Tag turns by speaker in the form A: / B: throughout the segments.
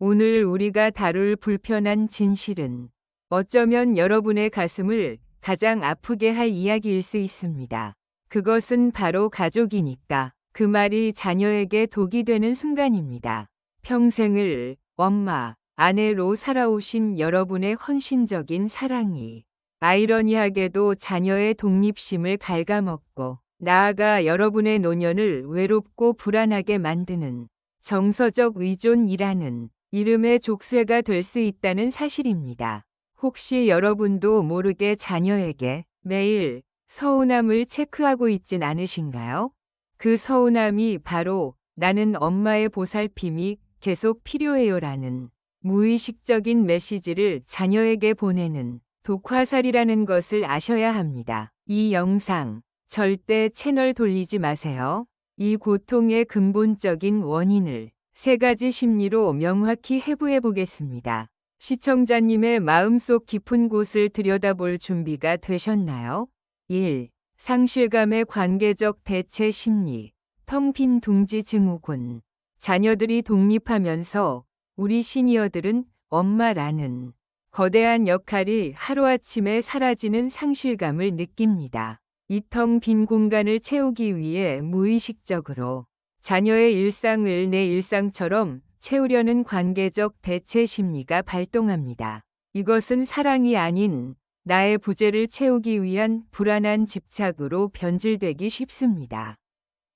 A: 오늘 우리가 다룰 불편한 진실은 어쩌면 여러분의 가슴을 가장 아프게 할 이야기일 수 있습니다. 그것은 바로 가족이니까 그 말이 자녀에게 독이 되는 순간입니다. 평생을 엄마, 아내로 살아오신 여러분의 헌신적인 사랑이 아이러니하게도 자녀의 독립심을 갉아먹고 나아가 여러분의 노년을 외롭고 불안하게 만드는 정서적 의존이라는 이름의 족쇄가 될 수 있다는 사실입니다. 혹시 여러분도 모르게 자녀에게 매일 서운함을 체크하고 있진 않으신가요? 그 서운함이 바로 나는 엄마의 보살핌이 계속 필요해요라는 무의식적인 메시지를 자녀에게 보내는 독화살이라는 것을 아셔야 합니다. 이 영상 절대 채널 돌리지 마세요. 이 고통의 근본적인 원인을 3가지 심리로 명확히 해부해 보겠습니다. 시청자님의 마음속 깊은 곳을 들여다볼 준비가 되셨나요? 1. 상실감의 관계적 대체 심리, 텅 빈 둥지 증후군. 자녀들이 독립하면서 우리 시니어들은 엄마라는 거대한 역할이 하루아침에 사라지는 상실감을 느낍니다. 이 텅 빈 공간을 채우기 위해 무의식적으로 자녀의 일상을 내 일상처럼 채우려는 관계적 대체 심리가 발동합니다. 이것은 사랑이 아닌 나의 부재를 채우기 위한 불안한 집착으로 변질되기 쉽습니다.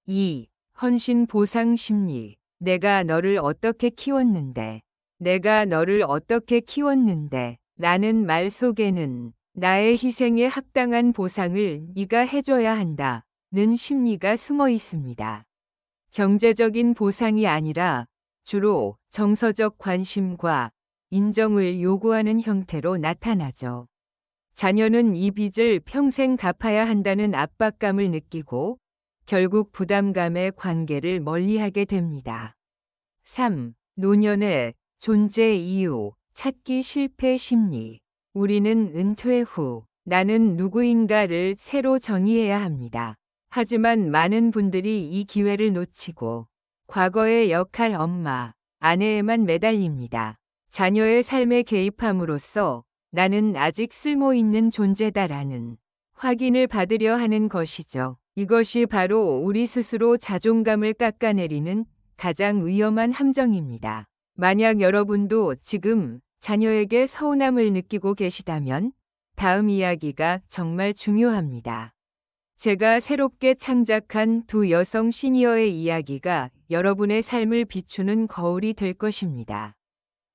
A: 2. 헌신 보상 심리. 내가 너를 어떻게 키웠는데, 내가 너를 어떻게 키웠는데 라는 말 속에는 나의 희생에 합당한 보상을 네가 해줘야 한다는 심리가 숨어 있습니다. 경제적인 보상이 아니라 주로 정서적 관심과 인정을 요구하는 형태로 나타나죠. 자녀는 이 빚을 평생 갚아야 한다는 압박감을 느끼고 결국 부담감의 관계를 멀리하게 됩니다. 3. 노년의 존재 이유, 찾기 실패 심리. 우리는 은퇴 후 나는 누구인가를 새로 정의해야 합니다. 하지만 많은 분들이 이 기회를 놓치고 과거의 역할 엄마, 아내에만 매달립니다. 자녀의 삶에 개입함으로써 나는 아직 쓸모 있는 존재다라는 확인을 받으려 하는 것이죠. 이것이 바로 우리 스스로 자존감을 깎아내리는 가장 위험한 함정입니다. 만약 여러분도 지금 자녀에게 서운함을 느끼고 계시다면 다음 이야기가 정말 중요합니다. 제가 새롭게 창작한 두 여성 시니어의 이야기가 여러분의 삶을 비추는 거울이 될 것입니다.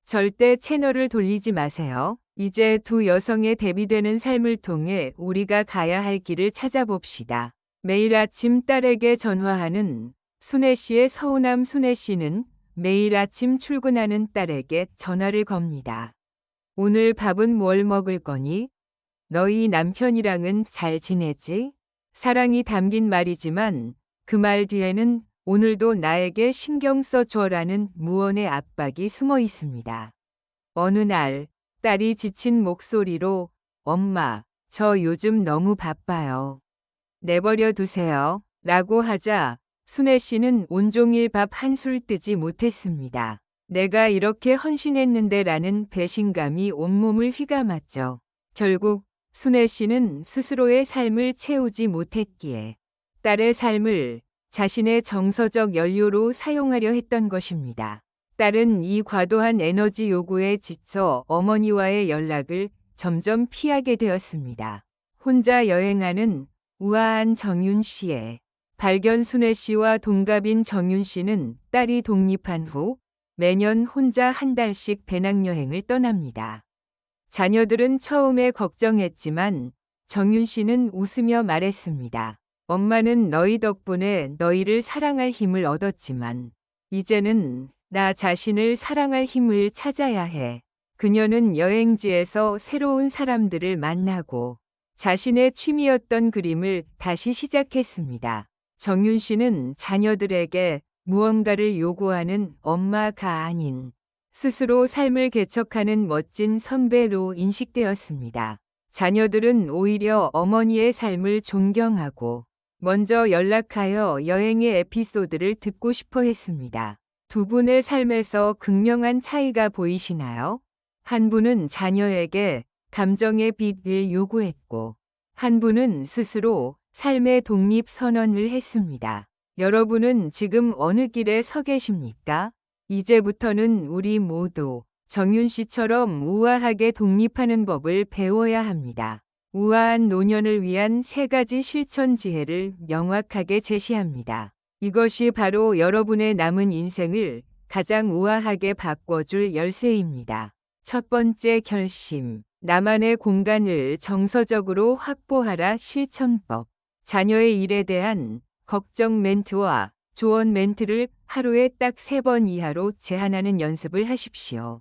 A: 절대 채널을 돌리지 마세요. 이제 두 여성의 대비되는 삶을 통해 우리가 가야 할 길을 찾아봅시다. 매일 아침 딸에게 전화하는 순애 씨의 서운함. 순애 씨는 매일 아침 출근하는 딸에게 전화를 겁니다. 오늘 밥은 뭘 먹을 거니? 너희 남편이랑은 잘 지내지? 사랑이 담긴 말이지만 그 말 뒤에는 오늘도 나에게 신경 써줘라는 무언의 압박이 숨어 있습니다. 어느 날 딸이 지친 목소리로 엄마, 저 요즘 너무 바빠요. 내버려 두세요. 라고 하자 순애 씨는 온종일 밥 한술 뜨지 못했습니다. 내가 이렇게 헌신했는데 라는 배신감이 온몸을 휘감았죠. 결국 순애 씨는 스스로의 삶을 채우지 못했기에 딸의 삶을 자신의 정서적 연료로 사용하려 했던 것입니다. 딸은 이 과도한 에너지 요구에 지쳐 어머니와의 연락을 점점 피하게 되었습니다. 혼자 여행하는 우아한 정윤 씨의 발견. 순애 씨와 동갑인 정윤 씨는 딸이 독립한 후 매년 혼자 한 달씩 배낭여행을 떠납니다. 자녀들은 처음에 걱정했지만 정윤 씨는 웃으며 말했습니다. 엄마는 너희 덕분에 너희를 사랑할 힘을 얻었지만 이제는 나 자신을 사랑할 힘을 찾아야 해. 그녀는 여행지에서 새로운 사람들을 만나고 자신의 취미였던 그림을 다시 시작했습니다. 정윤 씨는 자녀들에게 무언가를 요구하는 엄마가 아닌 스스로 삶을 개척하는 멋진 선배로 인식되었습니다. 자녀들은 오히려 어머니의 삶을 존경하고 먼저 연락하여 여행의 에피소드를 듣고 싶어 했습니다. 두 분의 삶에서 극명한 차이가 보이시나요? 한 분은 자녀에게 감정의 빚을 요구했고, 한 분은 스스로 삶의 독립 선언을 했습니다. 여러분은 지금 어느 길에 서 계십니까? 이제부터는 우리 모두 정윤 씨처럼 우아하게 독립하는 법을 배워야 합니다. 우아한 노년을 위한 3가지 실천 지혜를 명확하게 제시합니다. 이것이 바로 여러분의 남은 인생을 가장 우아하게 바꿔줄 열쇠입니다. 첫 번째 결심. 나만의 공간을 정서적으로 확보하라 실천법. 자녀의 일에 대한 걱정 멘트와 조언 멘트를 하루에 딱 3번 이하로 제한하는 연습을 하십시오.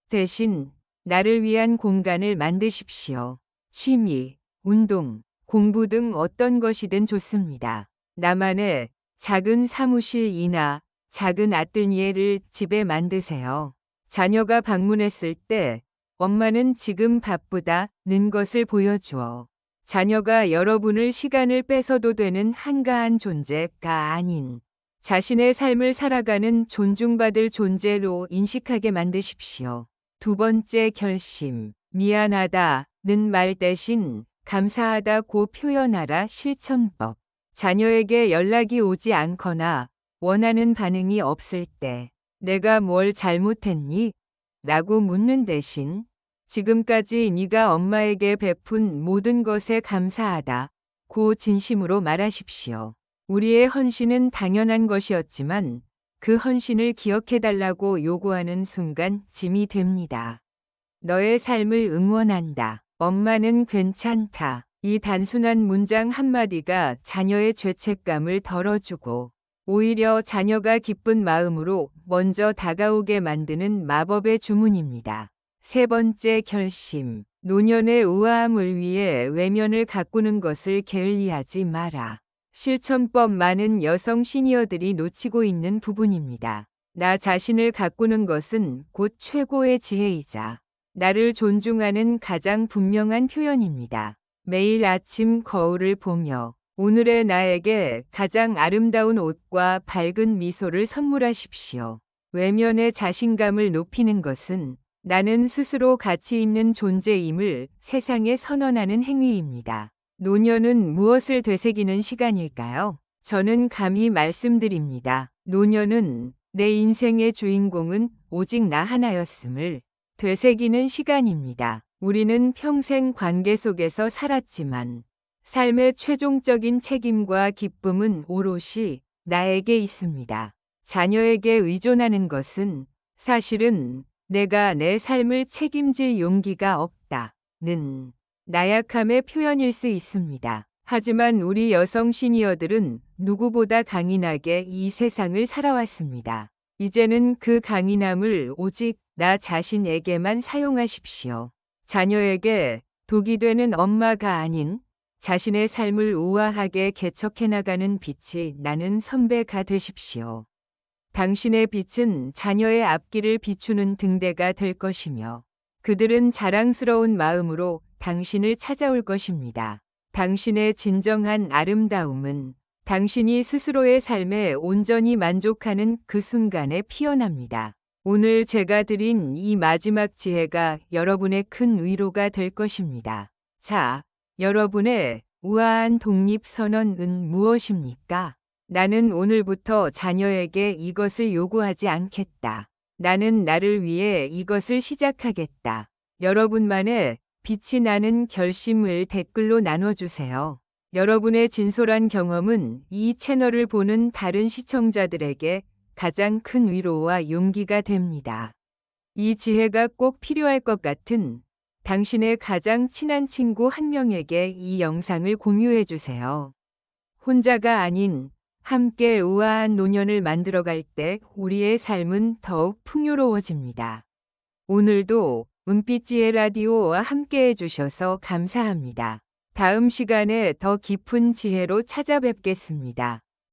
A: 대신 나를 위한 공간을 만드십시오. 취미, 운동, 공부 등 어떤 것이든 좋습니다. 나만의 작은 사무실이나 작은 아뜰리에를 집에 만드세요. 자녀가 방문했을 때 엄마는 지금 바쁘다는 것을 보여주어 자녀가 여러분을 시간을 뺏어도 되는 한가한 존재가 아닌 자신의 삶을 살아가는 존중받을 존재로 인식하게 만드십시오. 두 번째 결심. 미안하다는 말 대신 감사하다고 표현하라 실천법. 자녀에게 연락이 오지 않거나 원하는 반응이 없을 때 내가 뭘 잘못했니? 라고 묻는 대신 지금까지 네가 엄마에게 베푼 모든 것에 감사하다고 진심으로 말하십시오. 우리의 헌신은 당연한 것이었지만 그 헌신을 기억해달라고 요구하는 순간 짐이 됩니다. 너의 삶을 응원한다. 엄마는 괜찮다. 이 단순한 문장 한마디가 자녀의 죄책감을 덜어주고 오히려 자녀가 기쁜 마음으로 먼저 다가오게 만드는 마법의 주문입니다. 세 번째 결심. 노년의 우아함을 위해 외면을 가꾸는 것을 게을리하지 마라. 실천법. 많은 여성 시니어들이 놓치고 있는 부분입니다. 나 자신을 가꾸는 것은 곧 최고의 지혜이자 나를 존중하는 가장 분명한 표현입니다. 매일 아침 거울을 보며 오늘의 나에게 가장 아름다운 옷과 밝은 미소를 선물하십시오. 외면의 자신감을 높이는 것은 나는 스스로 가치 있는 존재임을 세상에 선언하는 행위입니다. 노년은 무엇을 되새기는 시간일까요? 저는 감히 말씀드립니다. 노년은 내 인생의 주인공은 오직 나 하나였음을 되새기는 시간입니다. 우리는 평생 관계 속에서 살았지만 삶의 최종적인 책임과 기쁨은 오롯이 나에게 있습니다. 자녀에게 의존하는 것은 사실은 내가 내 삶을 책임질 용기가 없다는 나약함의 표현일 수 있습니다. 하지만 우리 여성 시니어들은 누구보다 강인하게 이 세상을 살아왔습니다. 이제는 그 강인함을 오직 나 자신에게만 사용하십시오. 자녀에게 독이 되는 엄마가 아닌 자신의 삶을 우아하게 개척해 나가는 빛이 나는 선배가 되십시오. 당신의 빛은 자녀의 앞길을 비추는 등대가 될 것이며 그들은 자랑스러운 마음으로 당신을 찾아올 것입니다. 당신의 진정한 아름다움은 당신이 스스로의 삶에 온전히 만족하는 그 순간에 피어납니다. 오늘 제가 드린 이 마지막 지혜가 여러분의 큰 위로가 될 것입니다. 자, 여러분의 우아한 독립 선언은 무엇입니까? 나는 오늘부터 자녀에게 이것을 요구하지 않겠다. 나는 나를 위해 이것을 시작하겠다. 여러분만의 빛이 나는 결심을 댓글로 나눠주세요. 여러분의 진솔한 경험은 이 채널을 보는 다른 시청자들에게 가장 큰 위로와 용기가 됩니다. 이 지혜가 꼭 필요할 것 같은 당신의 가장 친한 친구 한 명에게 이 영상을 공유해 주세요. 혼자가 아닌 함께 우아한 노년을 만들어갈 때 우리의 삶은 더욱 풍요로워집니다. 오늘도 은빛지혜 라디오와 함께 해주셔서 감사합니다. 다음 시간에 더 깊은 지혜로 찾아뵙겠습니다.